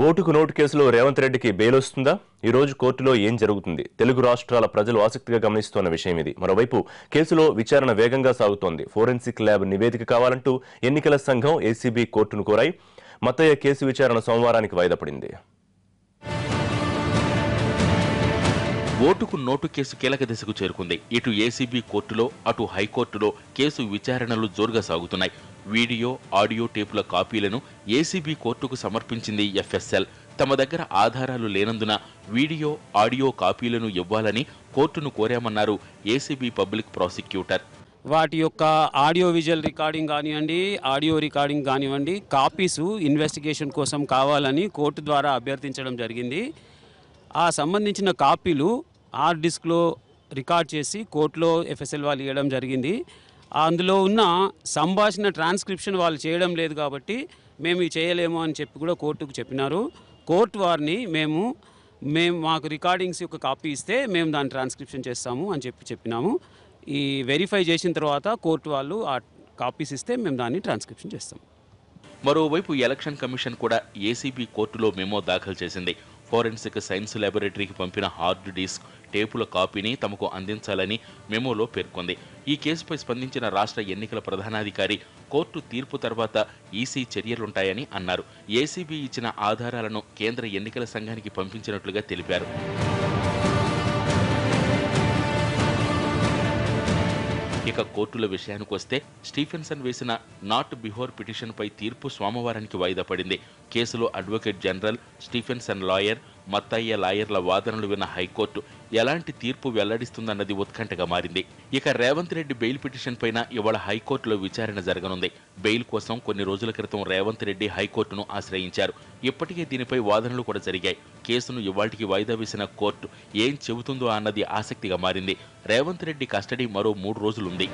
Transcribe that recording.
ఓటుకు నోటు కేసులో రేవంత్ రెడ్డికి బెయిల్ వస్తుందా? ఈ రోజు కోర్టులో ఏం జరుగుతుంది? తెలుగు రాష్ట్రాల ప్రజలు ఆసక్తిగా గమనిస్తున్న విషయం ఇది. మరోవైపు కేసులో విచారణ వేగంగా సాగుతోంది. ఫోరెన్సిక్ ల్యాబ్ నివేదిక కావాలంటూ ఎన్నికల సంఘం ఏసీబీ కోర్టును కోరాయి. మత్తయ్య కేసు విచారణ సోమవారానికి వాయిదా పడింది. ఓటుకు నోటు కేసు కీలక దశకు చేరుకుంది. ఇటు ఏసీబీ కోర్టులో అటు హైకోర్టులో కేసు విచారణలు జోరుగా సాగుతున్నాయి. వీడియో ఆడియో టేపుల కాపీలను ఏసీబీ కోర్టుకు సమర్పించింది ఎఫ్ఎస్ఎల్. తమ దగ్గర ఆధారాలు లేనందున వీడియో ఆడియో కాపీలను ఇవ్వాలని కోర్టును కోరామన్నారు ఏసీబీ పబ్లిక్ ప్రాసిక్యూటర్. వాటి యొక్క ఆడియో విజువల్ రికార్డింగ్ కానివ్వండి, ఆడియో రికార్డింగ్ కానివ్వండి, కాపీసు ఇన్వెస్టిగేషన్ కోసం కావాలని కోర్టు ద్వారా అభ్యర్థించడం జరిగింది. ఆ సంబంధించిన కాపీలు హార్డ్ డిస్క్లో రికార్డ్ చేసి కోర్టులో ఎఫ్ఎస్ఎల్ వాళ్ళు ఇవ్వడం జరిగింది. అందులో ఉన్న సంభాషణ ట్రాన్స్క్రిప్షన్ వాళ్ళు చేయడం లేదు కాబట్టి మేము ఇది చేయలేము అని చెప్పి కూడా కోర్టుకు చెప్పినారు. కోర్టు వారిని మేము మాకు రికార్డింగ్స్ యొక్క కాపీ ఇస్తే మేము దాన్ని ట్రాన్స్క్రిప్షన్ చేస్తాము అని చెప్పినాము. ఈ వెరిఫై చేసిన తర్వాత కోర్టు వాళ్ళు ఆ కాపీస్ ఇస్తే మేము దాన్ని ట్రాన్స్క్రిప్షన్ చేస్తాం. మరోవైపు ఎలక్షన్ కమిషన్ కూడా ఏసీబీ కోర్టులో మెమో దాఖలు చేసింది. ఫోరెన్సిక్ సైన్స్ ల్యాబొరేటరీకి పంపిన హార్డ్ డిస్క్ టేపుల కాపీని తమకు అందించాలని మెమోలో పేర్కొంది. ఈ కేసుపై స్పందించిన రాష్ట్ర ఎన్నికల ప్రధానాధికారి కోర్టు తీర్పు తర్వాత ఈసీ చర్యలుంటాయని అన్నారు. ఏసీబీ ఇచ్చిన ఆధారాలను కేంద్ర ఎన్నికల సంఘానికి పంపించినట్లుగా తెలిపారు. ఇక కోర్టుల విషయానికి వస్తే స్టీఫెన్సన్ వేసిన నాట్ బిఫోర్ పిటిషన్పై తీర్పు సోమవారానికి వాయిదా పడింది. కేసులో advocate general, Stephenson lawyer, Mattayya లాయర్ల వాదనలు విన్న హైకోర్టు ఎలాంటి తీర్పు వెల్లడిస్తుందన్నది ఉత్కంఠగా మారింది. ఇక రేవంత్ రెడ్డి బెయిల్ పిటిషన్ పైన ఇవాళ హైకోర్టులో విచారణ జరగనుంది. బెయిల్ కోసం కొన్ని రోజుల క్రితం రేవంత్ రెడ్డి హైకోర్టును ఆశ్రయించారు. ఇప్పటికే దీనిపై వాదనలు కూడా జరిగాయి. కేసును ఇవాళ్టికి వాయిదా వేసిన కోర్టు ఏం చెబుతుందో అన్నది ఆసక్తిగా మారింది. రేవంత్ రెడ్డి కస్టడీ మరో 3 రోజులుంది.